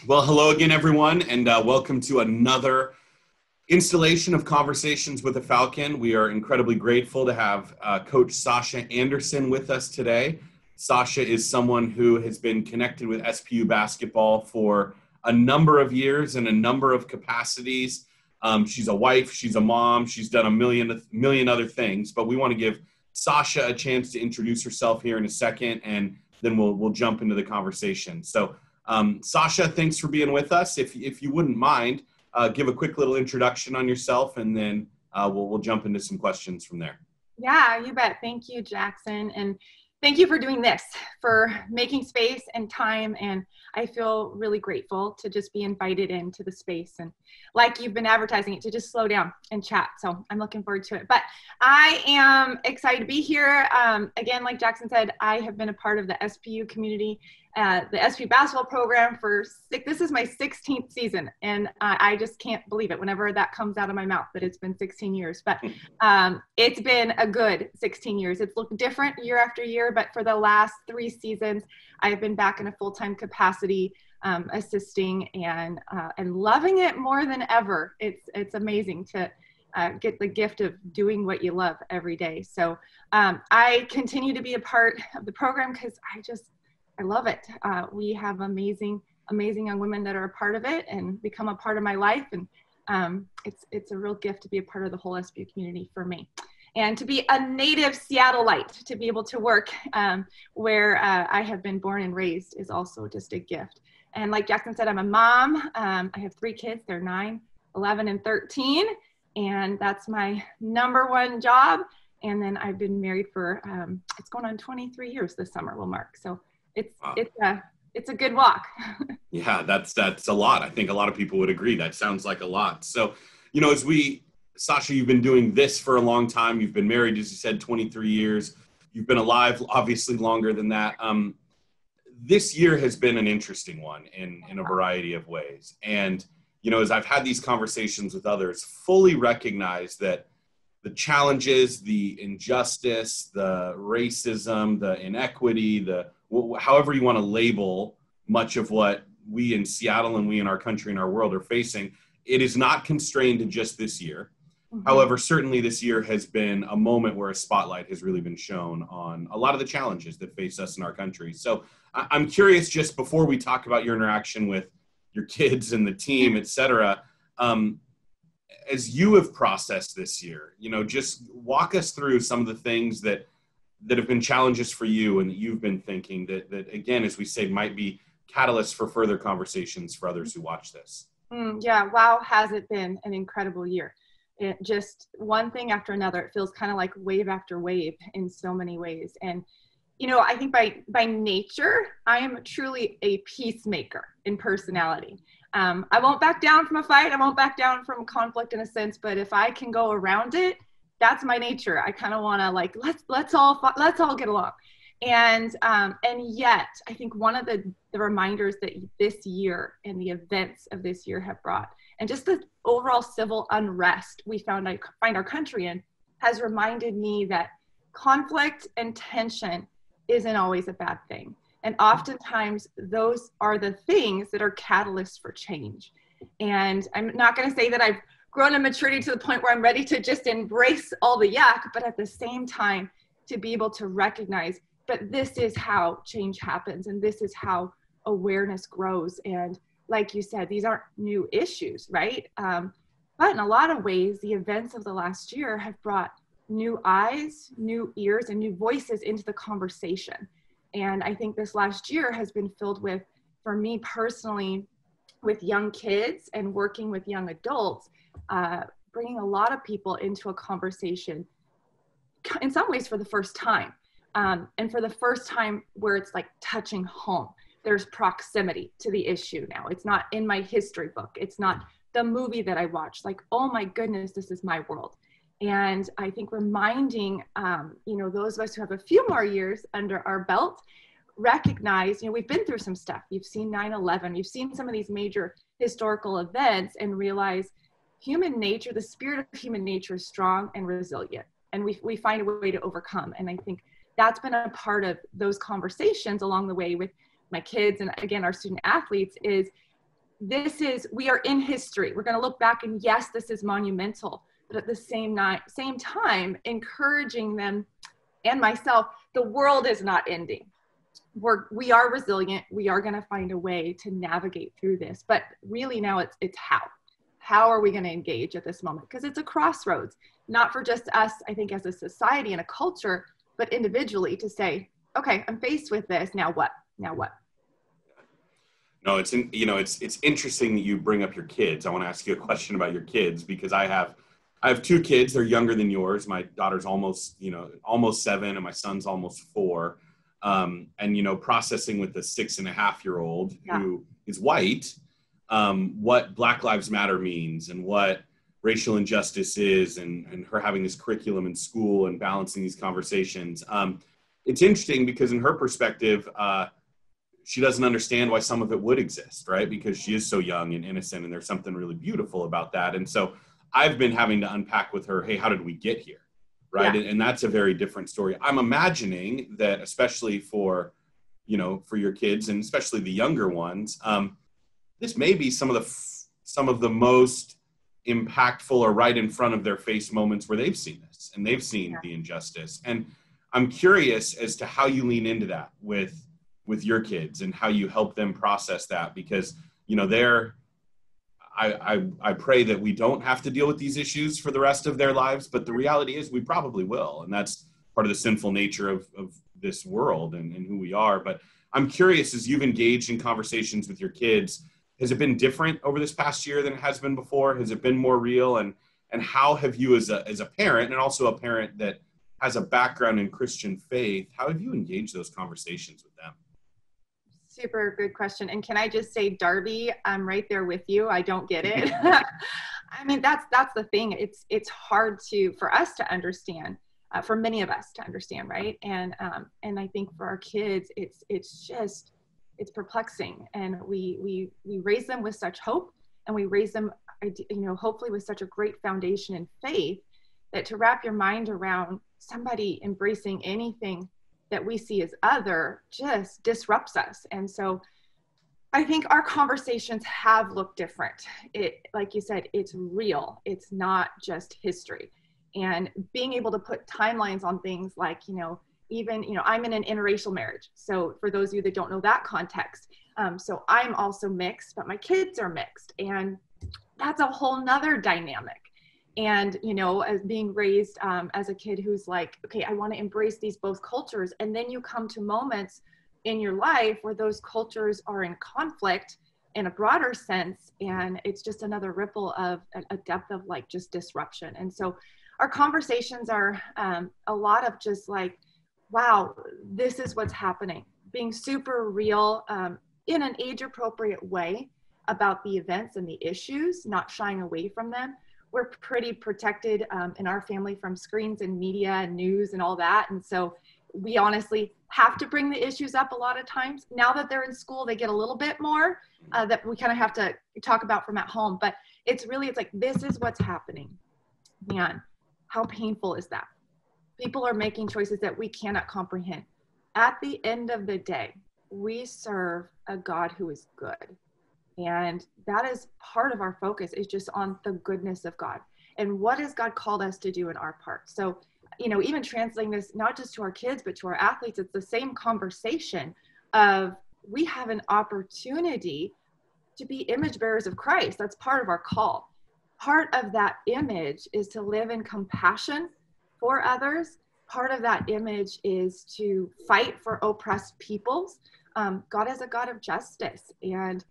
Well, hello again, everyone, and welcome to another installation of Conversations with a Falcon. We are incredibly grateful to have Coach Sasha Anderson with us today. Sasha is someone who has been connected with SPU basketball for a number of years in a number of capacities. She's a wife, she's a mom, she's done a million other things, but we want to give Sasha a chance to introduce herself here in a second, and then we'll jump into the conversation. So Sasha, thanks for being with us. If you wouldn't mind, give a quick little introduction on yourself, and then we'll jump into some questions from there. Yeah, you bet. Thank you, Jackson. And thank you for doing this, for making space and time. And I feel really grateful to just be invited into the space. And like you've been advertising it, to just slow down and chat. So I'm looking forward to it. But I am excited to be here. Again, like Jackson said, I have been a part of the SPU community, the SPU basketball program this is my 16th season. And I just can't believe it whenever that comes out of my mouth, that it's been 16 years. But it's been a good 16 years. It's looked different year after year, but for the last 3 seasons, I've been back in a full-time capacity, assisting and loving it more than ever. It's amazing to get the gift of doing what you love every day. So I continue to be a part of the program because I love it. We have amazing young women that are a part of it and become a part of my life. And it's a real gift to be a part of the whole SPU community for me. And to be a native Seattleite, to be able to work where I have been born and raised is also just a gift. And like Jackson said, I'm a mom. I have 3 kids. They're 9, 11, and 13. And that's my #1 job. And then I've been married for, it's going on 23 years this summer will mark. So it's a good walk. Yeah, that's a lot. I think a lot of people would agree. That sounds like a lot. So, Sasha, you've been doing this for a long time. You've been married, as you said, 23 years. You've been alive, obviously, longer than that. This year has been an interesting one in a variety of ways. And, as I've had these conversations with others, fully recognize that the challenges, the injustice, the racism, the inequity, however you want to label much of what we in Seattle and we in our country and our world are facing, it is not constrained to just this year. Mm-hmm. However, certainly this year has been a moment where a spotlight has really been shown on a lot of the challenges that face us in our country. So I'm curious, just before we talk about your interaction with your kids and the team, et cetera, as you have processed this year, just walk us through some of the things that have been challenges for you and that you've been thinking that again, as we say, might be catalysts for further conversations for others who watch this. Yeah. Wow. Has it been an incredible year? It just one thing after another. It feels kind of like wave after wave in so many ways. And, I think by nature, I am truly a peacemaker in personality. I won't back down from a fight. I won't back down from conflict in a sense, but if I can go around it, that's my nature. I kind of want to let's all get along. And yet I think one of the reminders that this year and the events of this year have brought, and just the overall civil unrest we find our country in, has reminded me that conflict and tension isn't always a bad thing. And oftentimes those are the things that are catalysts for change. And I'm not going to say that I've grown in maturity to the point where I'm ready to just embrace all the yuck, but at the same time, to be able to recognize, but this is how change happens. And this is how awareness grows. And like you said, these aren't new issues, right? But in a lot of ways, the events of the last year have brought new eyes, new ears, and new voices into the conversation. And I think this last year has been filled with, for me personally, with young kids and working with young adults, bringing a lot of people into a conversation, in some ways for the first time. And for the first time where it's like touching home. There's proximity to the issue now. It's not in my history book. It's not the movie that I watched. Like, oh my goodness, this is my world. And I think reminding, those of us who have a few more years under our belt, recognize, we've been through some stuff. You've seen 9/11, you've seen some of these major historical events, and realize human nature, the spirit of human nature is strong and resilient. And we find a way to overcome. And I think that's been a part of those conversations along the way with my kids and, again, our student athletes, is we are in history. We're going to look back and yes, this is monumental, but at the same time, encouraging them and myself, the world is not ending. We are resilient. We are going to find a way to navigate through this, but really now it's how are we going to engage at this moment? Because it's a crossroads, not for just us, I think, as a society and a culture, but individually to say, okay, I'm faced with this. Now what? No, it's interesting that you bring up your kids. I want to ask you a question about your kids because I have two kids. They're younger than yours. My daughter's almost 7 and my son's almost 4. And processing with the 6.5-year-old who is white, what Black Lives Matter means and what racial injustice is and her having this curriculum in school and balancing these conversations. It's interesting because in her perspective, she doesn't understand why some of it would exist, right? Because she is so young and innocent and there's something really beautiful about that. And so I've been having to unpack with her, hey, how did we get here? Right. Yeah. And that's a very different story. I'm imagining that especially for your kids and especially the younger ones, this may be some of the most impactful or right in front of their face moments where they've seen this and they've seen the injustice. And I'm curious as to how you lean into that with your kids and how you help them process that because, I pray that we don't have to deal with these issues for the rest of their lives, but the reality is we probably will. And that's part of the sinful nature of this world and who we are. But I'm curious, as you've engaged in conversations with your kids, has it been different over this past year than it has been before? Has it been more real? And how have you as a parent and also a parent that has a background in Christian faith, how have you engaged those conversations with them? Super good question. And can I just say, Darby, I'm right there with you. I don't get it. I mean, that's the thing. It's hard for us to understand, for many of us to understand, right? And I think for our kids, it's perplexing. And we raise them with such hope, and we raise them, hopefully with such a great foundation in faith, that to wrap your mind around somebody embracing anything that we see as other just disrupts us. And so I think our conversations have looked different. Like you said, it's real. It's not just history. And being able to put timelines on things like, even, I'm in an interracial marriage. So for those of you that don't know that context, so I'm also mixed, but my kids are mixed. And that's a whole nother dynamic. And, as being raised as a kid who's like, okay, I want to embrace these both cultures. And then you come to moments in your life where those cultures are in conflict in a broader sense. And it's just another ripple of a depth of like just disruption. And so our conversations are a lot of just like, wow, this is what's happening. Being super real in an age appropriate way about the events and the issues, not shying away from them. We're pretty protected in our family from screens and media and news and all that. And so we honestly have to bring the issues up a lot of times. Now that they're in school, they get a little bit more that we kind of have to talk about from at home. But it's like, this is what's happening. Man, how painful is that? People are making choices that we cannot comprehend. At the end of the day, we serve a God who is good. And that is part of our focus, is just on the goodness of God. And what has God called us to do in our part? So, even translating this, not just to our kids, but to our athletes, it's the same conversation of we have an opportunity to be image bearers of Christ. That's part of our call. Part of that image is to live in compassion for others. Part of that image is to fight for oppressed peoples. God is a God of justice. And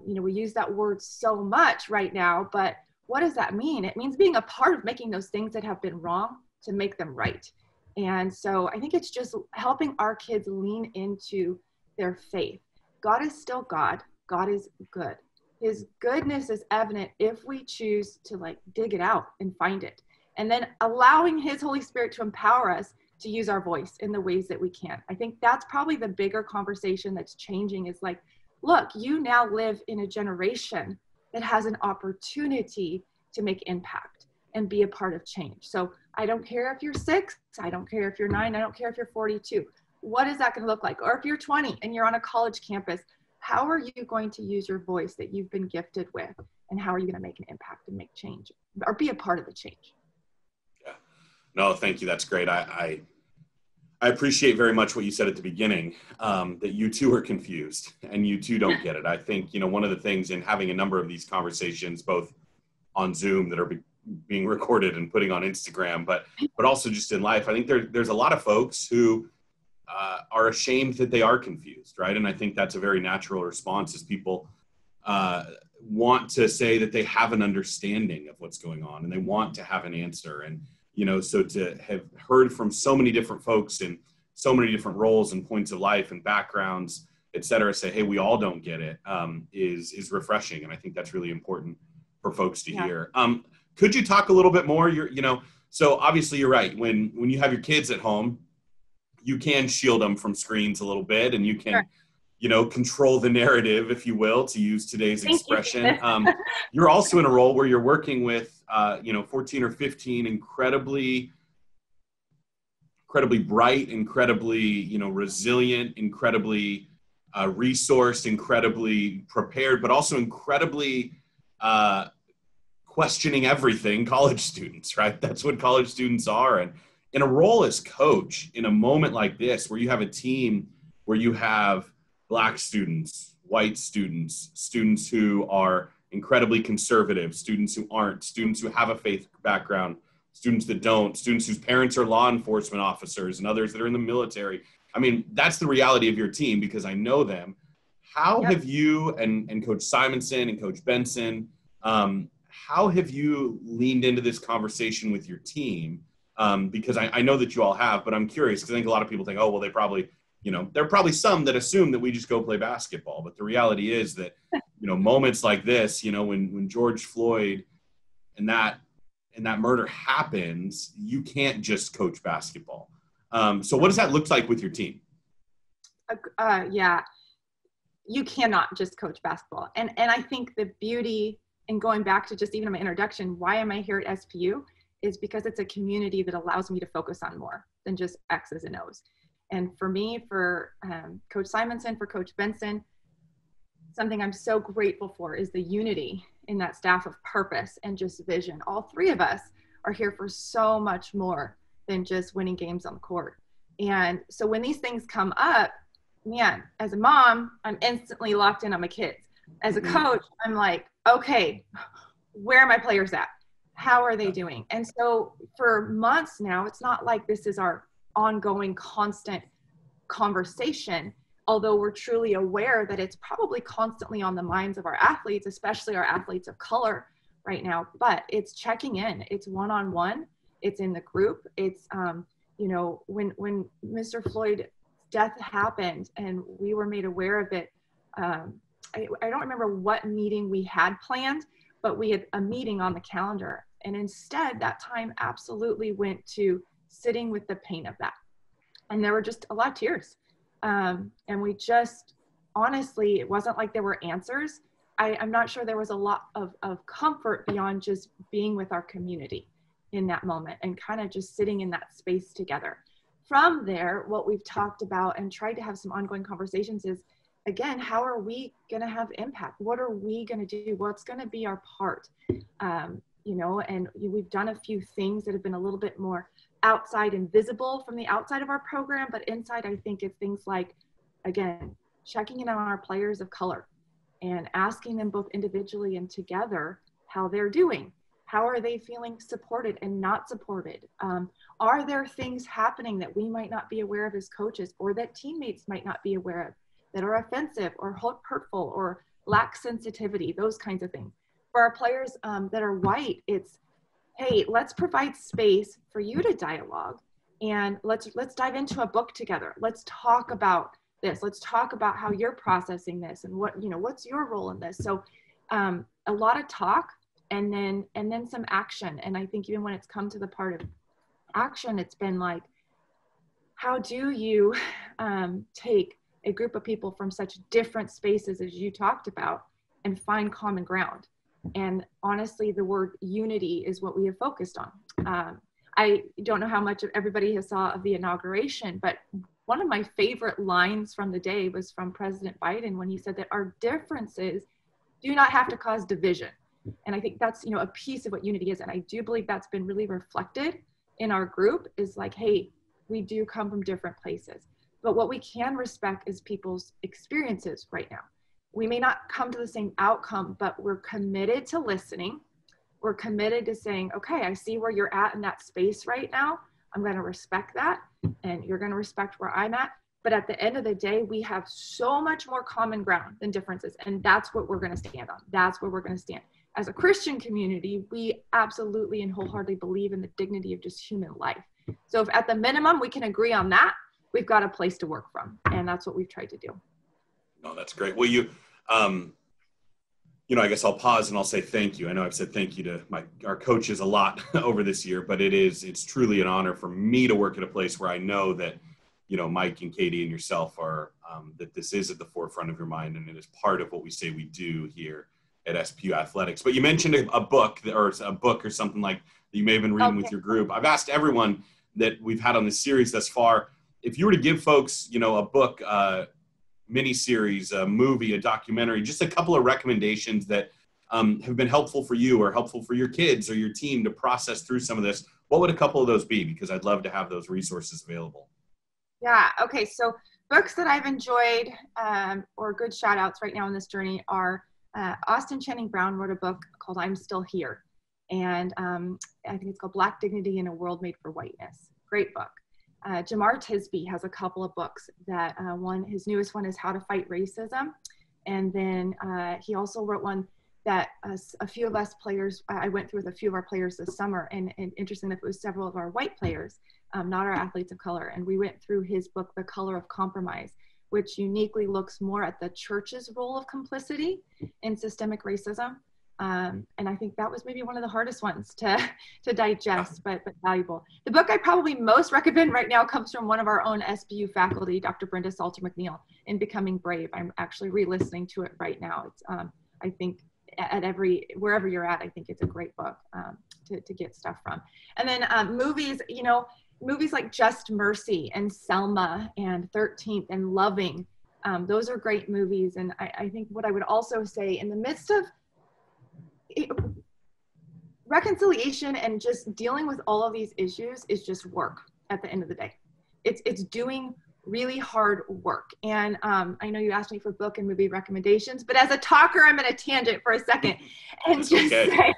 we use that word so much right now, but what does that mean? It means being a part of making those things that have been wrong to make them right. And so I think it's just helping our kids lean into their faith. God is still God. God is good. His goodness is evident if we choose to dig it out and find it. And then allowing his Holy Spirit to empower us to use our voice in the ways that we can. I think that's probably the bigger conversation that's changing, is look, you now live in a generation that has an opportunity to make impact and be a part of change. So I don't care if you're 6, I don't care if you're 9, I don't care if you're 42. What is that going to look like? Or if you're 20 and you're on a college campus, how are you going to use your voice that you've been gifted with, and how are you going to make an impact and make change or be a part of the change? Yeah. No, thank you. That's great. I appreciate very much what you said at the beginning, that you too are confused and you too don't get it. I think, one of the things in having a number of these conversations, both on Zoom that are being recorded and putting on Instagram, but also just in life, I think there's a lot of folks who are ashamed that they are confused, right? And I think that's a very natural response, as people want to say that they have an understanding of what's going on and they want to have an answer. And so to have heard from so many different folks in so many different roles and points of life and backgrounds, et cetera, say, hey, we all don't get it, is refreshing. And I think that's really important for folks to hear. Could you talk a little bit more? So obviously you're right. When you have your kids at home, you can shield them from screens a little bit, and you can, control the narrative, if you will, to use today's expression. You're also in a role where you're working with, 14 or 15 incredibly bright, incredibly, resilient, incredibly resourced, incredibly prepared, but also incredibly questioning everything college students, right? That's what college students are. And in a role as coach, in a moment like this, where you have a team where you have Black students, white students, students who are incredibly conservative, students who aren't, students who have a faith background, students that don't, students whose parents are law enforcement officers, and others that are in the military. I mean, that's the reality of your team because I know them. How have you and Coach Simonson and Coach Benson, how have you leaned into this conversation with your team? Because I know that you all have, but I'm curious because I think a lot of people think, oh, well, they probably, there are probably some that assume that we just go play basketball. But the reality is that, moments like this, when George Floyd and that murder happens, you can't just coach basketball. So what does that look like with your team? You cannot just coach basketball. And I think the beauty, and going back to just even my introduction, why am I here at SPU, is because it's a community that allows me to focus on more than just X's and O's. And for me, for Coach Simonson, for Coach Benson, something I'm so grateful for is the unity in that staff of purpose and just vision. All three of us are here for so much more than just winning games on the court. And so when these things come up, man, as a mom, I'm instantly locked in on my kids. As a coach, I'm like, okay, where are my players at? How are they doing? And so for months now, it's not like this is our ongoing, constant conversation, although we're truly aware that it's probably constantly on the minds of our athletes, especially our athletes of color right now. But it's checking in, it's one-on-one, it's in the group. It's, when Mr. Floyd's death happened and we were made aware of it, I don't remember what meeting we had planned, but we had a meeting on the calendar. And instead, that time absolutely went to sitting with the pain of that. And there were just a lot of tears. And we just, honestly, it wasn't like there were answers. I'm not sure there was a lot of comfort beyond just being with our community in that moment and kind of just sitting in that space together. From there, what we've talked about and tried to have some ongoing conversations is, again, how are we going to have impact? What are we going to do? What's going to be our part? And we've done a few things that have been a little bit more outside and visible from the outside of our program, but inside, I think it's things like, again, checking in on our players of color and asking them both individually and together how they're doing. How are they feeling supported and not supported? Are there things happening that we might not be aware of as coaches or that teammates might not be aware of that are offensive or hurtful or lack sensitivity, those kinds of things? For our players that are white, it's, hey, let's provide space for you to dialogue and let's dive into a book together. Let's talk about this. Let's talk about how you're processing this and what's your role in this. So a lot of talk and then some action. And I think even when it's come to the part of action, it's been like, how do you take a group of people from such different spaces as you talked about and find common ground? And honestly, the word unity is what we have focused on. I don't know how much of everybody has saw of the inauguration, but one of my favorite lines from the day was from President Biden when he said that our differences do not have to cause division. And I think that's, a piece of what unity is. And I do believe that's been really reflected in our group, is like, hey, we do come from different places. But what we can respect is people's experiences right now. We may not come to the same outcome, but we're committed to listening. We're committed to saying, okay, I see where you're at in that space right now. I'm going to respect that. And you're going to respect where I'm at. But at the end of the day, we have so much more common ground than differences. And that's what we're going to stand on. That's where we're going to stand. As a Christian community, we absolutely and wholeheartedly believe in the dignity of just human life. So if at the minimum we can agree on that, we've got a place to work from. And that's what we've tried to do. No, that's great. Well, I guess I'll pause and I'll say thank you. I know I've said thank you to our coaches a lot over this year, but it's truly an honor for me to work at a place where I know that, Mike and Katie and yourself are, that this is at the forefront of your mind, and it is part of what we say we do here at SPU Athletics. But you mentioned a book or something like that you may have been reading with your group. I've asked everyone that we've had on this series thus far, if you were to give folks, a book, mini-series, a movie, a documentary, just a couple of recommendations that have been helpful for you or helpful for your kids or your team to process through some of this, what would a couple of those be? Because I'd love to have those resources available. Yeah, okay. So books that I've enjoyed or good shout outs right now in this journey are Austin Channing Brown wrote a book called I'm Still Here. And I think it's called Black Dignity in a World Made for Whiteness. Great book. Jamar Tisby has a couple of books that his newest one is How to Fight Racism. And then he also wrote one that a few of us players, I went through with a few of our players this summer, and interesting that it was several of our white players, not our athletes of color. And we went through his book, The Color of Compromise, which uniquely looks more at the church's role of complicity in systemic racism. And I think that was maybe one of the hardest ones to digest, but valuable. The book I probably most recommend right now comes from one of our own SBU faculty, Dr. Brenda Salter McNeil, in Becoming Brave. I'm actually re-listening to it right now. It's, I think wherever you're at, I think it's a great book to get stuff from. And then movies, movies like Just Mercy and Selma and 13th and Loving, those are great movies. And I think what I would also say, in the midst of reconciliation and just dealing with all of these issues, is just work at the end of the day. It's doing really hard work. And I know you asked me for book and movie recommendations, but as a talker, I'm in a tangent for a second. And just say,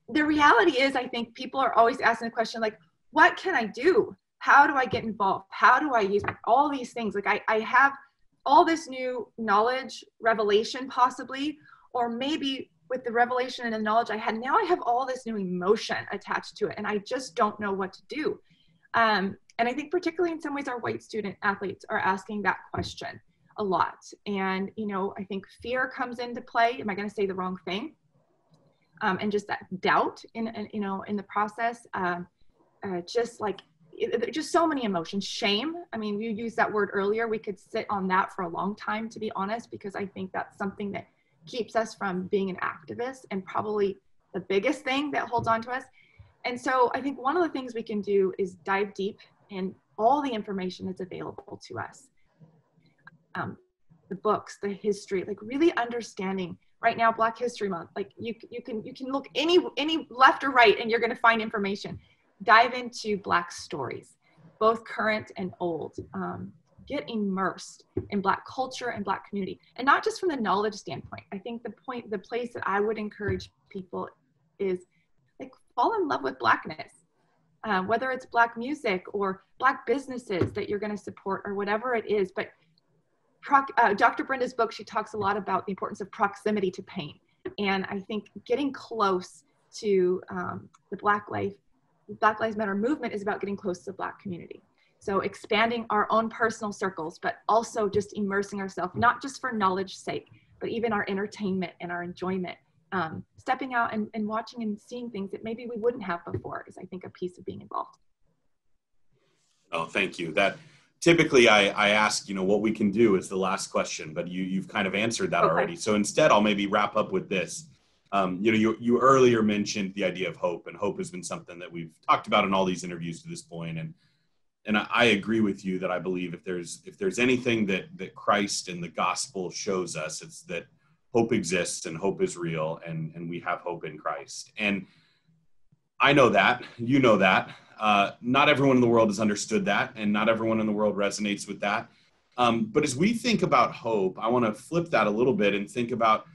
the reality is, I think people are always asking the question, like, what can I do? How do I get involved? How do I use all these things? Like I have all this new knowledge, revelation possibly, or maybe with the revelation and the knowledge I had, now I have all this new emotion attached to it, and I just don't know what to do. And I think particularly in some ways, our white student athletes are asking that question a lot. And, I think fear comes into play. Am I going to say the wrong thing? And just that doubt in the process, just so many emotions. Shame. I mean, you used that word earlier. We could sit on that for a long time, to be honest, because I think that's something that keeps us from being an activist, and probably the biggest thing that holds on to us. And so I think one of the things we can do is dive deep in all the information that's available to us. The books, the history, like really understanding. Right now, Black History Month, like you can look any left or right, and you're going to find information. Dive into Black stories, both current and old. Get immersed in Black culture and Black community, and not just from the knowledge standpoint. I think the place that I would encourage people is, like, fall in love with Blackness, whether it's Black music or Black businesses that you're going to support or whatever it is. But Dr. Brenda's book, she talks a lot about the importance of proximity to pain. And I think getting close to the Black Lives Matter movement is about getting close to the Black community. So expanding our own personal circles, but also just immersing ourselves, not just for knowledge's sake, but even our entertainment and our enjoyment. Stepping out and watching and seeing things that maybe we wouldn't have before is, I think, a piece of being involved. Oh, thank you. That typically I ask, what we can do is the last question, but you've kind of answered that already. So instead, I'll maybe wrap up with this. You earlier mentioned the idea of hope, and hope has been something that we've talked about in all these interviews to this point. And and I agree with you that I believe if there's anything that Christ and the gospel shows us, it's that hope exists and hope is real, and we have hope in Christ. And I know that, you know that. Not everyone in the world has understood that, and not everyone in the world resonates with that. But as we think about hope, I want to flip that a little bit and think about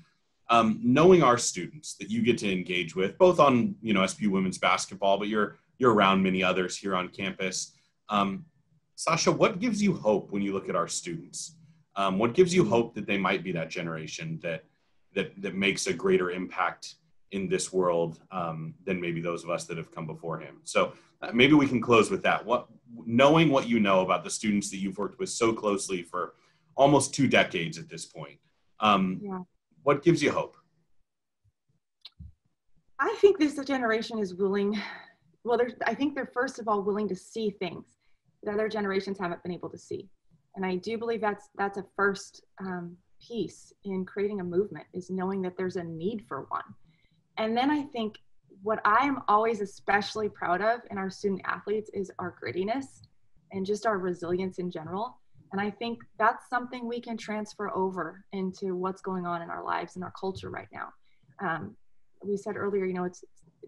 knowing our students that you get to engage with, both on SPU women's basketball, but you're around many others here on campus. Sasha, what gives you hope when you look at our students? What gives you hope that they might be that generation that makes a greater impact in this world than maybe those of us that have come before him? So maybe we can close with that. Knowing what you know about the students that you've worked with so closely for almost 2 decades at this point, what gives you hope? I think this generation is willing. Well, I think they're first of all willing to see things that other generations haven't been able to see. And I do believe that's a first piece in creating a movement, is knowing that there's a need for one. And then I think what I am always especially proud of in our student athletes is our grittiness and just our resilience in general. And I think that's something we can transfer over into what's going on in our lives and our culture right now. We said earlier, it's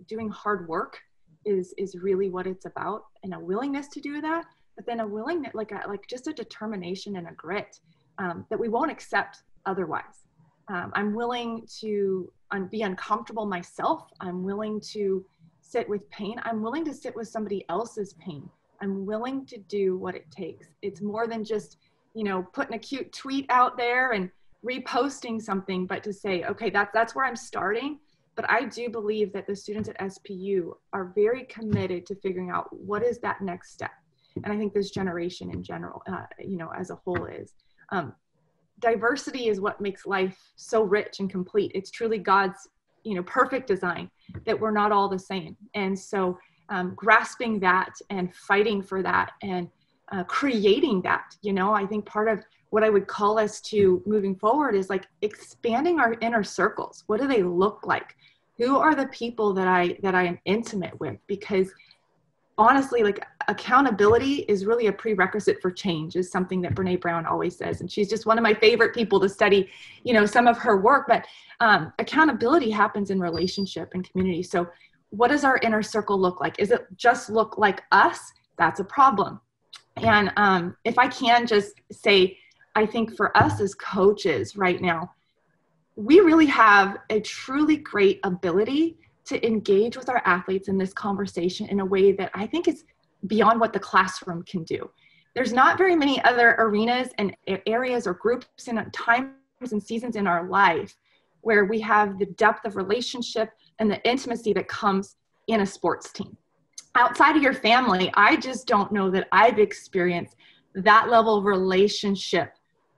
doing hard work is really what it's about, and a willingness to do that, but then a willingness, like just a determination and a grit that we won't accept otherwise. I'm willing to be uncomfortable myself. I'm willing to sit with pain. I'm willing to sit with somebody else's pain. I'm willing to do what it takes. It's more than just, putting a cute tweet out there and reposting something, but to say, okay, that's where I'm starting. But I do believe that the students at SPU are very committed to figuring out what is that next step. And I think this generation in general, as a whole is. Diversity is what makes life so rich and complete. It's truly God's, perfect design, that we're not all the same. And so grasping that and fighting for that and creating that, I think part of what I would call us to moving forward is like expanding our inner circles. What do they look like? Who are the people that I am intimate with? Because honestly, like accountability is really a prerequisite for change, is something that Brene Brown always says. And she's just one of my favorite people to study, some of her work. But accountability happens in relationship and community. So what does our inner circle look like? Is it just look like us? That's a problem. And if I can just say, I think for us as coaches right now, we really have a truly great ability to engage with our athletes in this conversation in a way that I think is beyond what the classroom can do. There's not very many other arenas and areas or groups and times and seasons in our life where we have the depth of relationship and the intimacy that comes in a sports team. Outside of your family, I just don't know that I've experienced that level of relationship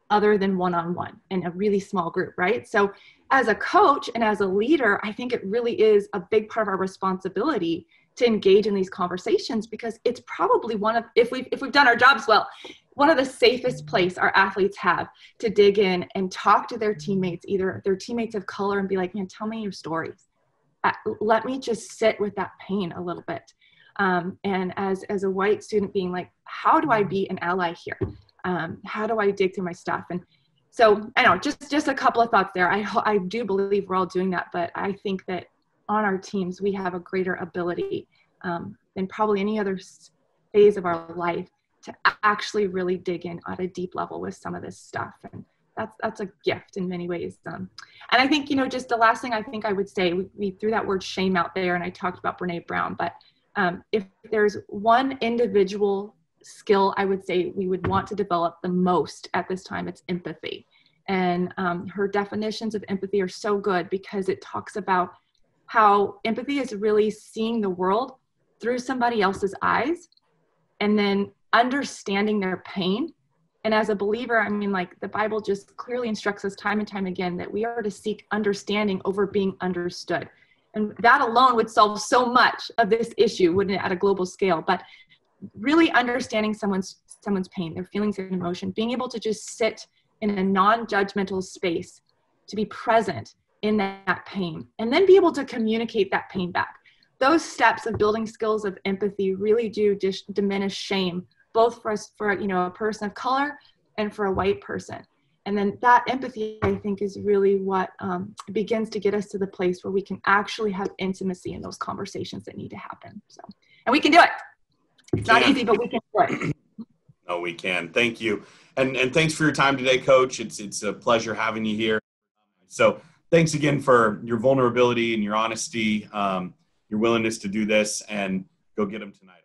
other than one-on-one in a really small group, right? So as a coach and as a leader, I think it really is a big part of our responsibility to engage in these conversations, because it's probably if we've done our jobs well, one of the safest place our athletes have to dig in and talk to their teammates, either their teammates of color, and be like, man, tell me your stories. Let me just sit with that pain a little bit. And as a white student being like, how do I be an ally here? How do I dig through my stuff? And so I know just a couple of thoughts there. I do believe we're all doing that, but I think that on our teams, we have a greater ability than probably any other phase of our life to actually really dig in at a deep level with some of this stuff. And that's a gift in many ways. And I think, just the last thing I think I would say, we threw that word shame out there, and I talked about Brene Brown, but if there's one individual skill I would say we would want to develop the most at this time, it's empathy. And her definitions of empathy are so good, because it talks about how empathy is really seeing the world through somebody else's eyes and then understanding their pain. And as a believer, I mean, like the Bible just clearly instructs us time and time again that we are to seek understanding over being understood. And that alone would solve so much of this issue, wouldn't it, at a global scale? But really understanding someone's pain, their feelings and emotion, being able to just sit in a non-judgmental space, to be present in that pain, and then be able to communicate that pain back. Those steps of building skills of empathy really do diminish shame both for us, for, you know, a person of color and for a white person. And then that empathy, I think, is really what begins to get us to the place where we can actually have intimacy in those conversations that need to happen. So, and we can do it. It's not easy, but we can do it. No, we can. Thank you. And thanks for your time today, Coach. It's a pleasure having you here. So thanks again for your vulnerability and your honesty, your willingness to do this, and go get them tonight.